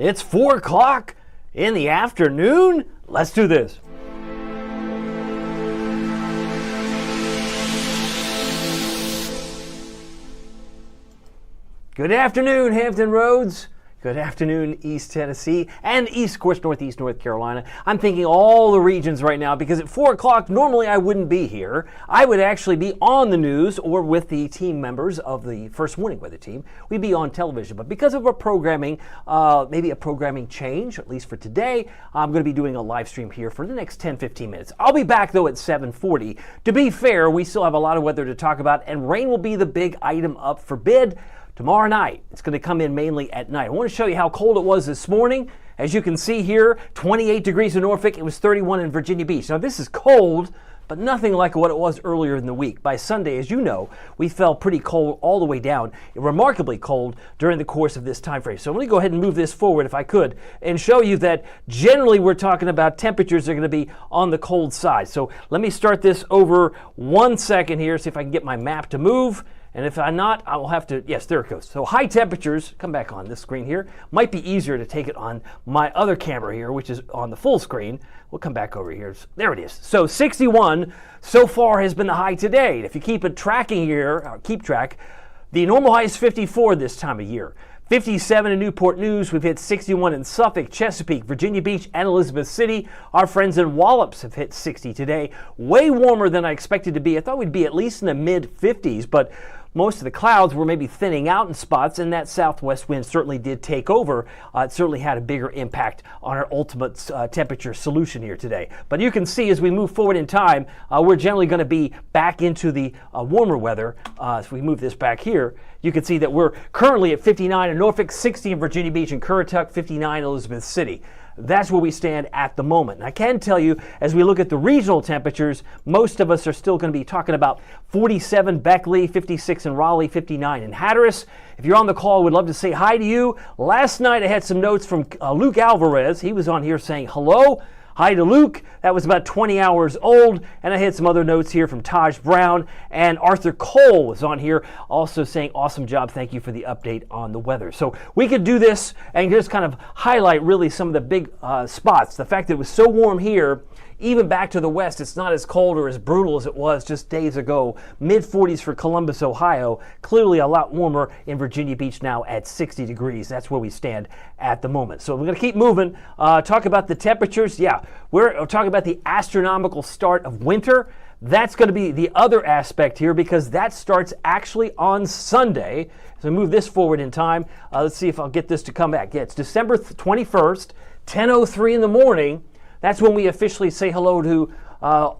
It's 4 o'clock in the afternoon. Let's do this. Good afternoon, Hampton Roads. Good afternoon, East Tennessee, and East, of course, Northeast North Carolina. I'm thinking all the regions right now because at 4 o'clock, normally I wouldn't be here. I would actually be on the news or with the team members of the First Warning Weather team. We'd be on television, but because of our programming, maybe a programming change, at least for today, I'm going to be doing a live stream here for the next 10-15 minutes. I'll be back, though, at 7:40. To be fair, we still have a lot of weather to talk about, and rain will be the big item up for bid. Tomorrow night, it's going to come in mainly at night. I want to show you how cold it was this morning. As you can see here, 28 degrees in Norfolk. It was 31 in Virginia Beach. Now, this is cold, but nothing like what it was earlier in the week. By Sunday, as you know, we fell pretty cold all the way down, remarkably cold during the course of this time frame. So I'm going to go ahead and move this forward if I could and show you that generally we're talking about temperatures that are going to be on the cold side. So let me start this over 1 second here, see if I can get my map to move. And if I'm not, I will have to, yes, there it goes. So high temperatures, come back on this screen here. Might be easier to take it on my other camera here, which is on the full screen. We'll come back over here. There it is. So 61 so far has been the high today. If you keep it tracking here, keep track, the normal high is 54 this time of year. 57 in Newport News. We've hit 61 in Suffolk, Chesapeake, Virginia Beach, and Elizabeth City. Our friends in Wallops have hit 60 today. Way warmer than I expected to be. I thought we'd be at least in the mid-50s, but most of the clouds were maybe thinning out in spots, and that southwest wind certainly did take over. It certainly had a bigger impact on our ultimate temperature solution here today. But you can see as we move forward in time, we're generally going to be back into the warmer weather. If we move this back here, you can see that we're currently at 59 in Norfolk, 60 in Virginia Beach and Currituck, 59 in Elizabeth City. That's where we stand at the moment. And I can tell you, as we look at the regional temperatures, most of us are still going to be talking about 47 Beckley, 56 in Raleigh, 59 in Hatteras. If you're on the call, we'd love to say hi to you. Last night I had some notes from Luke Alvarez. He was on here saying hello. Hi to Luke. That was about 20 hours old. And I had some other notes here from Taj Brown. And Arthur Cole was on here also saying, awesome job. Thank you for the update on the weather. So we could do this and just kind of highlight really some of the big spots. The fact that it was so warm here, even back to the west, it's not as cold or as brutal as it was just days ago. Mid-40s for Columbus, Ohio. Clearly a lot warmer in Virginia Beach now at 60 degrees. That's where we stand at the moment. So we're going to keep moving. Talk about the temperatures. Yeah, we're talking about the astronomical start of winter. That's going to be the other aspect here because that starts actually on Sunday. So move this forward in time. Let's see if I'll get this to come back. Yeah, it's December 21st, 10:03 in the morning. That's when we officially say hello to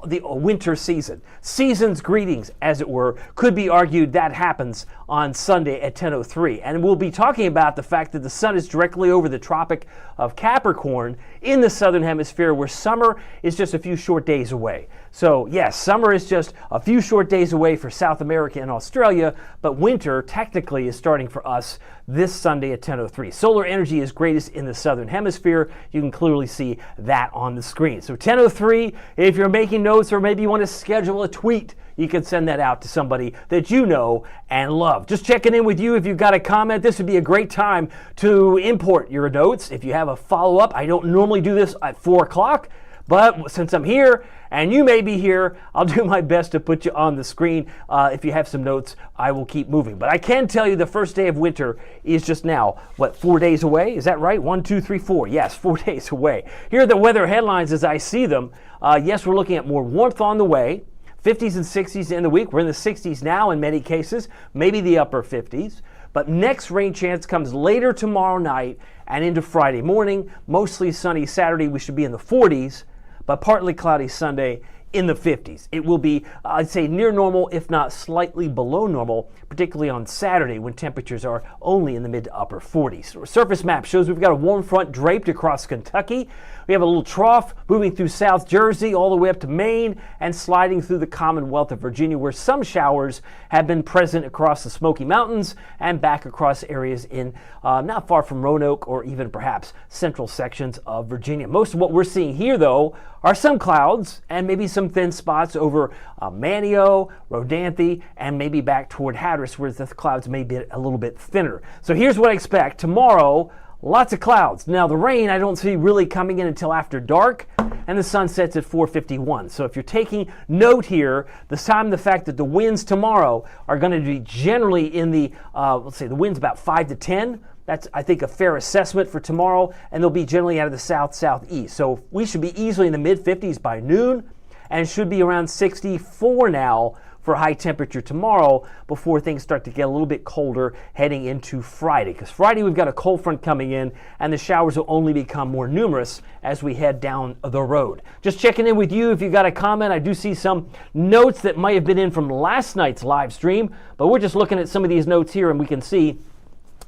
the winter season. Season's greetings, as it were. Could be argued that happens on Sunday at 10:03. And we'll be talking about the fact that the sun is directly over the Tropic of Capricorn in the southern hemisphere where summer is just a few short days away. So yes, summer is just a few short days away for South America and Australia, but winter technically is starting for us this Sunday at 10:03. Solar energy is greatest in the southern hemisphere. You can clearly see that on the screen. So 10:03, if you're making notes or maybe you want to schedule a tweet, you can send that out to somebody that you know and love. Just checking in with you. If you've got a comment, this would be a great time to import your notes. If you have a follow-up, I don't normally do this at 4 o'clock, but since I'm here and you may be here, I'll do my best to put you on the screen. If you have some notes, I will keep moving. But I can tell you the first day of winter is just now, 4 days away? Is that right? 1, 2, 3, 4. Yes, 4 days away. Here are the weather headlines as I see them. Yes, we're looking at more warmth on the way. 50s and 60s in the week. We're in the 60s now in many cases, maybe the upper 50s. But next rain chance comes later tomorrow night and into Friday morning. Mostly sunny Saturday. We should be in the 40s, but partly cloudy Sunday in the 50s. It will be, I'd say, near normal, if not slightly below normal, particularly on Saturday when temperatures are only in the mid to upper 40s. Our surface map shows we've got a warm front draped across Kentucky. We have a little trough moving through South Jersey all the way up to Maine and sliding through the Commonwealth of Virginia, where some showers have been present across the Smoky Mountains and back across areas in not far from Roanoke or even perhaps central sections of Virginia. Most of what we're seeing here, though, are some clouds and maybe some thin spots over Manteo, Rodanthe, and maybe back toward Hatteras, where the clouds may be a little bit thinner. So here's what I expect. Tomorrow, lots of clouds. Now the rain I don't see really coming in until after dark, and the sun sets at 4:51. So if you're taking note here, the fact that the winds tomorrow are going to be generally in the, let's say the winds about 5 to 10. That's, I think, a fair assessment for tomorrow, and they'll be generally out of the south-southeast. So we should be easily in the mid-50s by noon, and it should be around 64 now for high temperature tomorrow before things start to get a little bit colder heading into Friday. Because Friday we've got a cold front coming in, and the showers will only become more numerous as we head down the road. Just checking in with you if you got a comment. I do see some notes that might have been in from last night's live stream, but we're just looking at some of these notes here, and we can see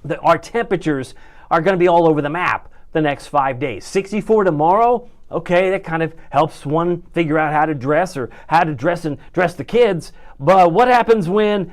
that our temperatures are going to be all over the map the next 5 days. 64 tomorrow. Okay, that kind of helps one figure out how to dress or how to dress the kids. But what happens when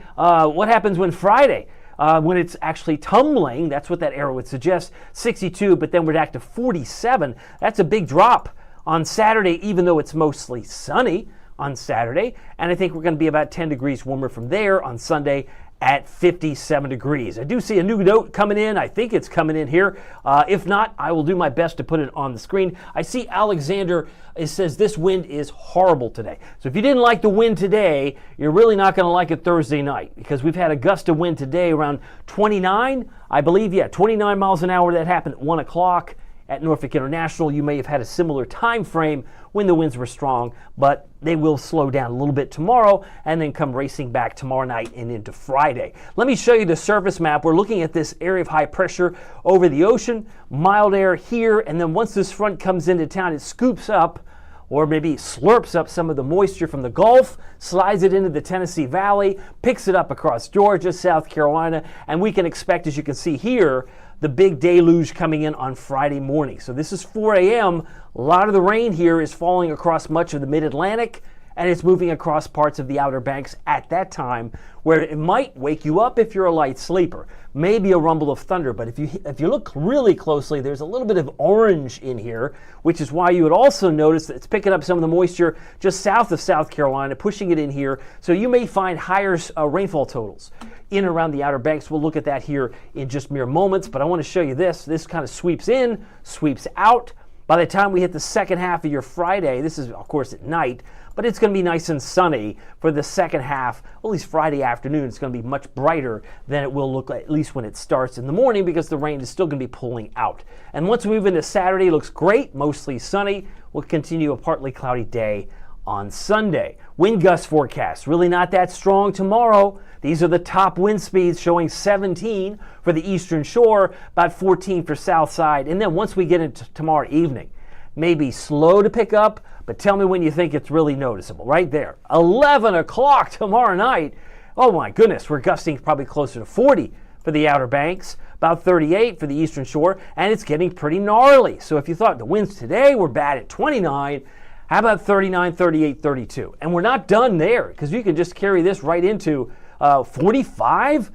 Friday? When it's actually tumbling, that's what that arrow would suggest, 62, but then we're back to 47. That's a big drop on Saturday, even though it's mostly sunny on Saturday. And I think we're going to be about 10 degrees warmer from there on Sunday at 57 degrees. I do see a new note coming in. I think it's coming in here. If not, I will do my best to put it on the screen. I see Alexander, it says this wind is horrible today. So if you didn't like the wind today, you're really not going to like it Thursday night, because we've had a gust of wind today around 29, I believe, 29 miles an hour. That happened at 1 o'clock at Norfolk International. You may have had a similar time frame when the winds were strong, but they will slow down a little bit tomorrow and then come racing back tomorrow night and into Friday. Let me show you the surface map. We're looking at this area of high pressure over the ocean, mild air here, and then once this front comes into town, it scoops up or maybe slurps up some of the moisture from the Gulf, slides it into the Tennessee Valley, picks it up across Georgia, South Carolina, and we can expect, as you can see here, the big deluge coming in on Friday morning. So this is 4 a.m. A lot of the rain here is falling across much of the mid-Atlantic, and it's moving across parts of the Outer Banks at that time, where it might wake you up if you're a light sleeper. Maybe a rumble of thunder, but if you look really closely, there's a little bit of orange in here, which is why you would also notice that it's picking up some of the moisture just south of South Carolina, pushing it in here. So you may find higher rainfall totals in and around the Outer Banks. We'll look at that here in just mere moments, but I want to show you this. This kind of sweeps in, sweeps out. By the time we hit the second half of your Friday, this is, of course, at night, but it's going to be nice and sunny for the second half. At least Friday afternoon, it's going to be much brighter than it will look like, at least when it starts in the morning, because the rain is still going to be pulling out. And once we move into Saturday, it looks great, mostly sunny. We'll continue a partly cloudy day on Sunday. Wind gust forecast, really not that strong tomorrow. These are the top wind speeds, showing 17 for the eastern shore, about 14 for south side. And then once we get into tomorrow evening, maybe slow to pick up, but tell me when you think it's really noticeable. Right there, 11 o'clock tomorrow night. Oh my goodness, we're gusting probably closer to 40 for the Outer Banks, about 38 for the eastern shore, and it's getting pretty gnarly. So if you thought the winds today were bad at 29, how about 39, 38, 32? And we're not done there, because you can just carry this right into 45?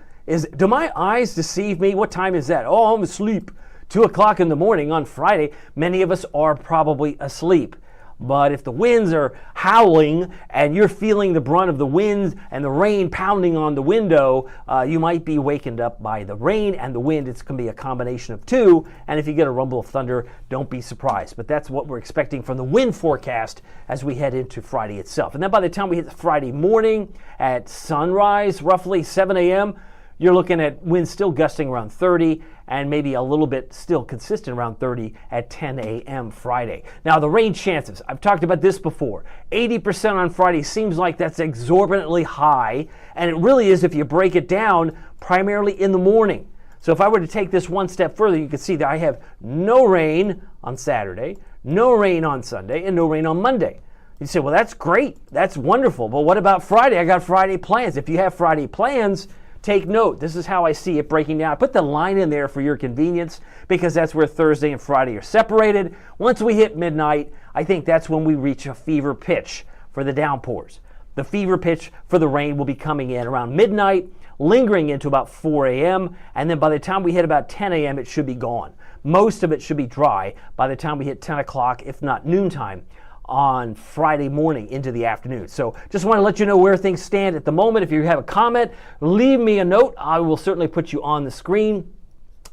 Do my eyes deceive me? What time is that? Oh, I'm asleep. 2 o'clock in the morning on Friday. Many of us are probably asleep. But if the winds are howling and you're feeling the brunt of the wind and the rain pounding on the window, you might be wakened up by the rain and the wind. It's going to be a combination of two. And if you get a rumble of thunder, don't be surprised. But that's what we're expecting from the wind forecast as we head into Friday itself. And then by the time we hit Friday morning at sunrise, roughly 7 a.m., you're looking at winds still gusting around 30 and maybe a little bit still consistent around 30 at 10 a.m. Friday. Now, the rain chances, I've talked about this before. 80% on Friday seems like that's exorbitantly high, and it really is if you break it down primarily in the morning. So if I were to take this one step further, you can see that I have no rain on Saturday, no rain on Sunday, and no rain on Monday. You say, well, that's great. That's wonderful. But what about Friday? I got Friday plans. If you have Friday plans, take note. This is how I see it breaking down. Put the line in there for your convenience, because that's where Thursday and Friday are separated. Once we hit midnight, I think that's when we reach a fever pitch for the downpours. The fever pitch for the rain will be coming in around midnight, lingering into about 4 a.m., and then by the time we hit about 10 a.m., it should be gone. Most of it should be dry by the time we hit 10 o'clock, if not noontime, on Friday morning into the afternoon. So just want to let you know where things stand at the moment. If you have a comment, leave me a note. I will certainly put you on the screen.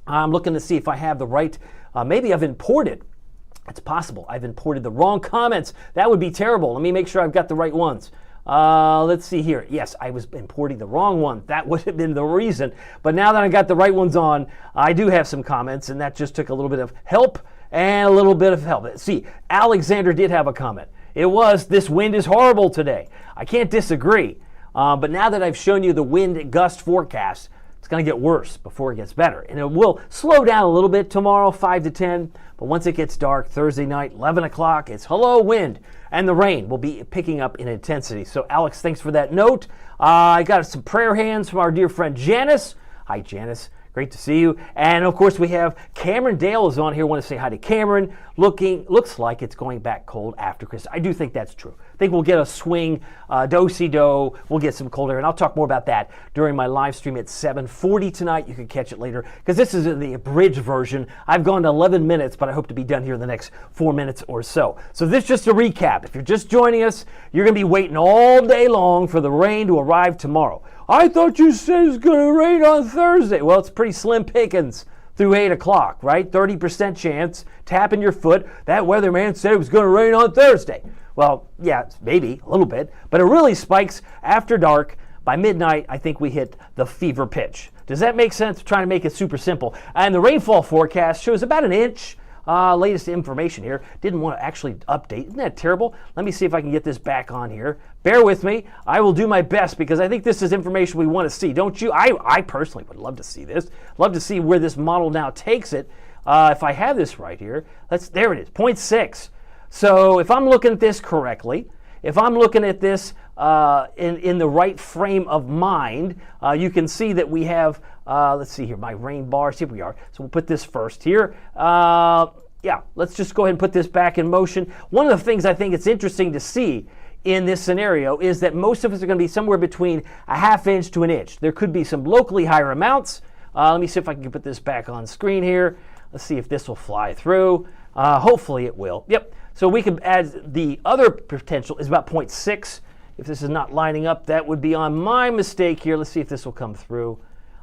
I'm looking to see if I have the right, maybe I've imported. It's possible I've imported the wrong comments. That would be terrible. Let me make sure I've got the right ones. Let's see here. Yes, I was importing the wrong one. That would have been the reason. But now that I got the right ones on, I do have some comments, and that just took a little bit of help and a little bit of help. See, Alexander did have a comment. It was, this wind is horrible today. I can't disagree. But now that I've shown you the wind gust forecast, it's going to get worse before it gets better. And it will slow down a little bit tomorrow, 5 to 10. But once it gets dark, Thursday night, 11 o'clock, it's hello wind. And the rain will be picking up in intensity. So, Alex, thanks for that note. I got some prayer hands from our dear friend Janice. Hi, Janice. Great to see you. And, of course, we have Cameron Dale is on here. I want to say hi to Cameron. Looks like it's going back cold after Christmas. I do think that's true. I think we'll get a swing, do-si-do. We'll get some cold air. And I'll talk more about that during my live stream at 7:40 tonight. You can catch it later because this is the abridged version. I've gone to 11 minutes, but I hope to be done here in the next 4 minutes or so. So this is just a recap. If you're just joining us, you're going to be waiting all day long for the rain to arrive tomorrow. I thought you said it's going to rain on Thursday. Well, it's pretty slim pickings through 8 o'clock, right? 30% chance, tapping your foot. That weatherman said it was going to rain on Thursday. Well, yeah, maybe a little bit, but it really spikes after dark. By midnight, I think we hit the fever pitch. Does that make sense? I'm trying to make it super simple. And the rainfall forecast shows about an inch. Latest information here. Didn't want to actually update. Isn't that terrible? Let me see if I can get this back on here. Bear with me. I will do my best because I think this is information we want to see. Don't you? I personally would love to see this. Love to see where this model now takes it. If I have this right here, there it is, 0.6. So if I'm looking at this correctly, if I'm looking at this in the right frame of mind, you can see that we have, let's see here, my rain bars, here we are. So we'll put this first here. Yeah, let's just go ahead and put this back in motion. One of the things I think it's interesting to see in this scenario is that most of us are going to be somewhere between a ½ inch to an inch. There could be some locally higher amounts. Let me see if I can put this back on screen here. Let's see if this will fly through. Hopefully it will. Yep. So we could add the other potential is about 0.6. If this is not lining up, that would be on my mistake here. Let's see if this will come through.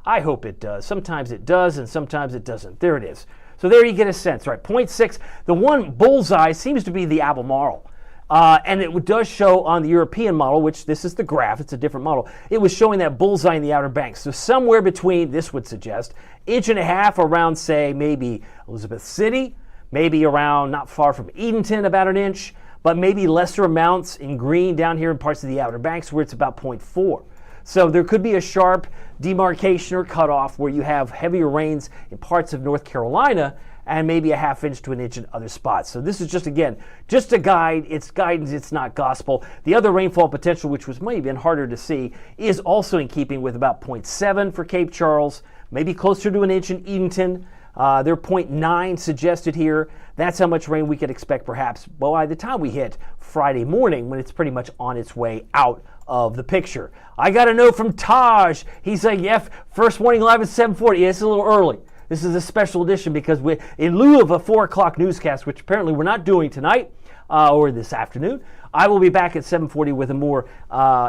I hope it does. Sometimes it does and sometimes it doesn't. There it is. So there you get a sense, right? 0.6. The one bullseye seems to be the Albemarle. And it does show on the European model, which this is the graph, it's a different model. It was showing that bullseye in the Outer Banks. So somewhere between, this would suggest, 1.5 inches around, say, maybe Elizabeth City, maybe around not far from Edenton, about an inch, but maybe lesser amounts in green down here in parts of the Outer Banks where it's about 0.4. So there could be a sharp demarcation or cutoff where you have heavier rains in parts of North Carolina and maybe a ½ inch to an inch in other spots. So this is just, again, just a guide. It's guidance, it's not gospel. The other rainfall potential, which was maybe been harder to see, is also in keeping with about 0.7 for Cape Charles, maybe closer to an inch in Edenton. They're 0.9 suggested here. That's how much rain we could expect perhaps by the time we hit Friday morning when it's pretty much on its way out of the picture. I got a note from Taj. He's like, yeah, first morning live at 7:40. Yeah, it's a little early. This is a special edition because in lieu of a 4 o'clock newscast, which apparently we're not doing tonight or this afternoon, I will be back at 7:40 with a more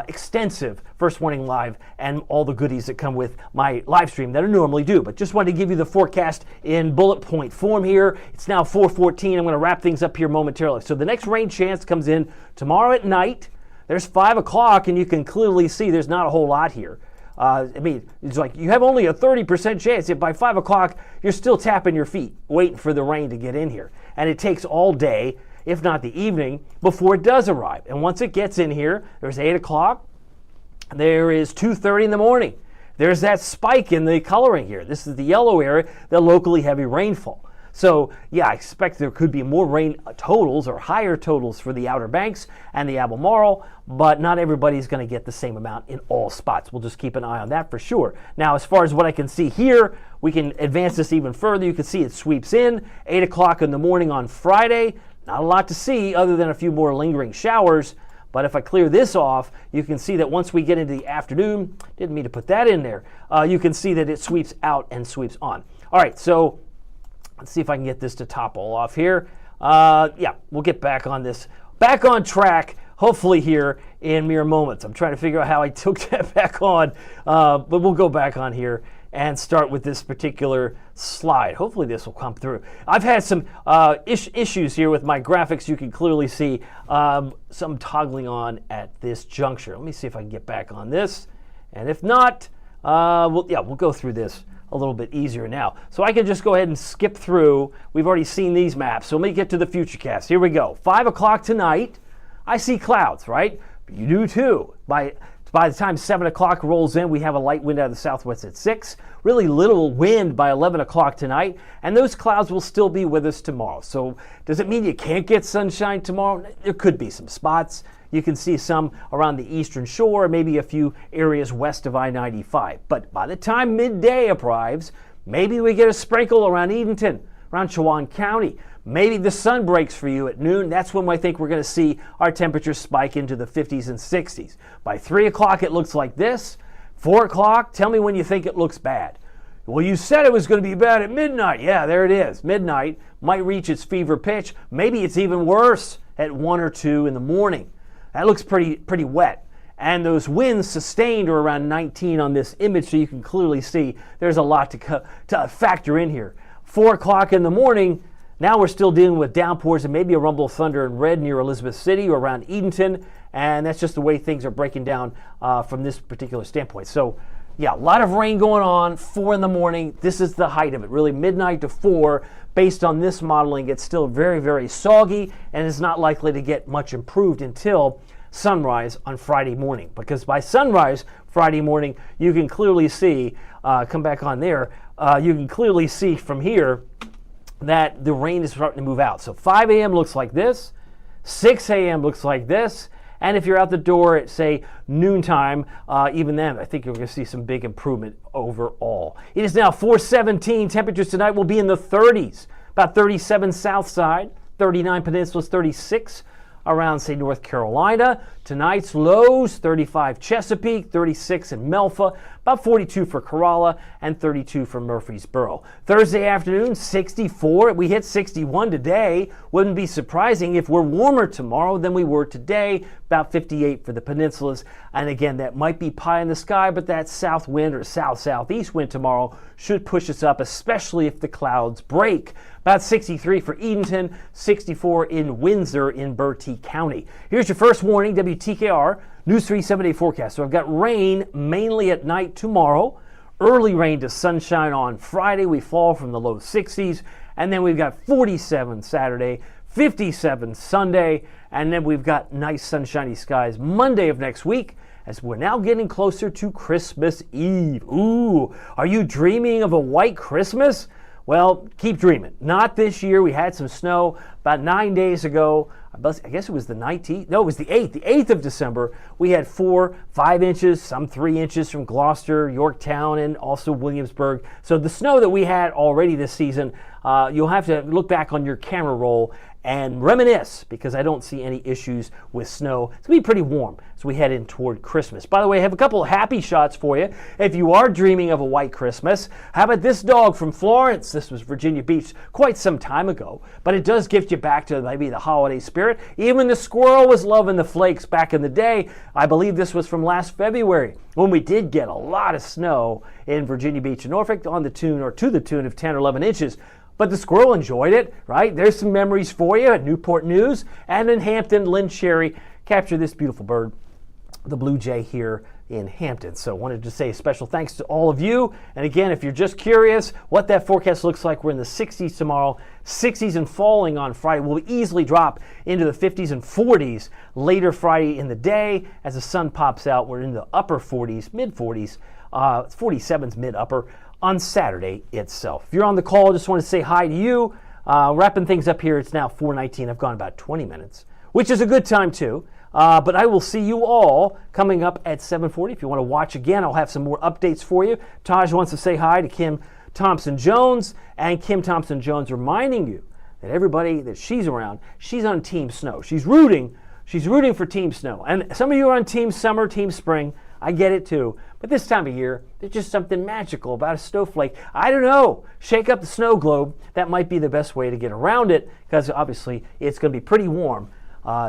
extensive First Morning Live and all the goodies that come with my live stream that I normally do. But just wanted to give you the forecast in bullet point form here. It's now 4:14. I'm going to wrap things up here momentarily. So the next rain chance comes in tomorrow at night. There's 5 o'clock, and you can clearly see there's not a whole lot here. I mean, it's like you have only a 30% chance. If by 5 o'clock, you're still tapping your feet, waiting for the rain to get in here. And it takes all day, if not the evening, before it does arrive. And once it gets in here, there's 8 o'clock. There is 2:30 in the morning. There's that spike in the coloring here. This is the yellow area, the locally heavy rainfall. So, yeah, I expect there could be more rain totals or higher totals for the Outer Banks and the Albemarle, but not everybody's going to get the same amount in all spots. We'll just keep an eye on that for sure. Now, as far as what I can see here, we can advance this even further. You can see it sweeps in 8 o'clock in the morning on Friday. Not a lot to see other than a few more lingering showers. But if I clear this off, you can see that once we get into the afternoon, didn't mean to put that in there, you can see that it sweeps out and sweeps on. All right, so let's see if I can get this to topple off here. Yeah, we'll get back on this, back on track, hopefully here in mere moments. I'm trying to figure out how I took that back on, but we'll go back on here and start with this particular slide. Hopefully this will come through. I've had some issues here with my graphics. You can clearly see some toggling on at this juncture. Let me see if I can get back on this. And if not, we'll go through this a little bit easier now. So I can just go ahead and skip through. We've already seen these maps. So let me get to the futurecast. Here we go. 5 o'clock tonight, I see clouds, right? You do too. By the time 7 o'clock rolls in, we have a light wind out of the southwest at 6. Really little wind by 11 o'clock tonight, and those clouds will still be with us tomorrow. So does it mean you can't get sunshine tomorrow? There could be some spots. You can see some around the eastern shore, maybe a few areas west of I-95. But by the time midday arrives, maybe we get a sprinkle around Edenton, around Chowan County. Maybe the sun breaks for you at noon. That's when I think we're going to see our temperatures spike into the 50s and 60s. By 3 o'clock, it looks like this. 4 o'clock, tell me when you think it looks bad. Well, you said it was going to be bad at midnight. Yeah, there it is. Midnight might reach its fever pitch. Maybe it's even worse at 1 or 2 in the morning. That looks pretty wet. And those winds sustained are around 19 on this image, so you can clearly see there's a lot to factor in here. 4 o'clock in the morning, now we're still dealing with downpours and maybe a rumble of thunder in red near Elizabeth City or around Edenton, and that's just the way things are breaking down from this particular standpoint. So, yeah, a lot of rain going on, 4 in the morning. This is the height of it, really midnight to 4. Based on this modeling, it's still very, very soggy and is not likely to get much improved until sunrise on Friday morning, because by sunrise Friday morning, you can clearly see, come back on there, you can clearly see from here that the rain is starting to move out. So 5 a.m. looks like this, 6 a.m. looks like this, and if you're out the door at, say, noontime, even then, I think you're going to see some big improvement overall. It is now 4:17. Temperatures tonight will be in the 30s, about 37 south side, 39 peninsulas, 36 around, say, North Carolina. Tonight's lows, 35 Chesapeake, 36 in Melfa, about 42 for Corolla, and 32 for Murfreesboro. Thursday afternoon, 64. We hit 61 today. Wouldn't be surprising if we're warmer tomorrow than we were today, about 58 for the peninsulas. And again, that might be pie in the sky, but that south wind or south-southeast wind tomorrow should push us up, especially if the clouds break. About 63 for Edenton, 64 in Windsor in Bertie County. Here's your first warning, WTKR News 3 7-day forecast. So I've got rain mainly at night tomorrow, early rain to sunshine on Friday. We fall from the low 60s, and then we've got 47 Saturday, 57 Sunday, and then we've got nice sunshiny skies Monday of next week, as we're now getting closer to Christmas Eve. Ooh, are you dreaming of a white Christmas? Well, keep dreaming. Not this year. We had some snow about 9 days ago. I guess it was the 19th. No, it was the 8th. The 8th of December, we had 4, 5 inches, some 3 inches from Gloucester, Yorktown, and also Williamsburg. So the snow that we had already this season, you'll have to look back on your camera roll and reminisce, because I don't see any issues with snow. It's going to be pretty warm as we head in toward Christmas. By the way, I have a couple of happy shots for you. If you are dreaming of a white Christmas, how about this dog from Florence? This was Virginia Beach quite some time ago, but it does gift you back to maybe the holiday spirit. Even the squirrel was loving the flakes back in the day. I believe this was from last February, when we did get a lot of snow in Virginia Beach and Norfolk to the tune of 10 or 11 inches. But the squirrel enjoyed it, right? There's some memories for you at Newport News. And in Hampton, Lynn Sherry captured this beautiful bird, the blue jay, here in Hampton. So wanted to say a special thanks to all of you. And again, if you're just curious what that forecast looks like, we're in the 60s tomorrow, 60s and falling on Friday. We'll easily drop into the 50s and 40s later Friday in the day. As the sun pops out, we're in the upper 40s, mid 40s, 47's mid-upper on Saturday itself. If you're on the call, just want to say hi to you. Wrapping things up here, it's now 4:19. I've gone about 20 minutes, which is a good time too. But I will see you all coming up at 7:40. If you want to watch again, I'll have some more updates for you. Taj wants to say hi to Kim Thompson-Jones, and Kim Thompson-Jones reminding you that everybody that she's around, she's on Team Snow. She's rooting for Team Snow. And some of you are on Team Summer, Team Spring. I get it too. But this time of year, there's just something magical about a snowflake. I don't know. Shake up the snow globe. That might be the best way to get around it, because obviously it's going to be pretty warm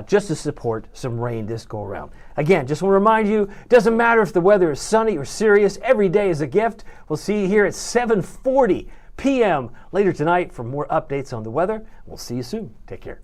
just to support some rain this go around. Again, just want to remind you, doesn't matter if the weather is sunny or serious, every day is a gift. We'll see you here at 7:40 p.m. later tonight for more updates on the weather. We'll see you soon. Take care.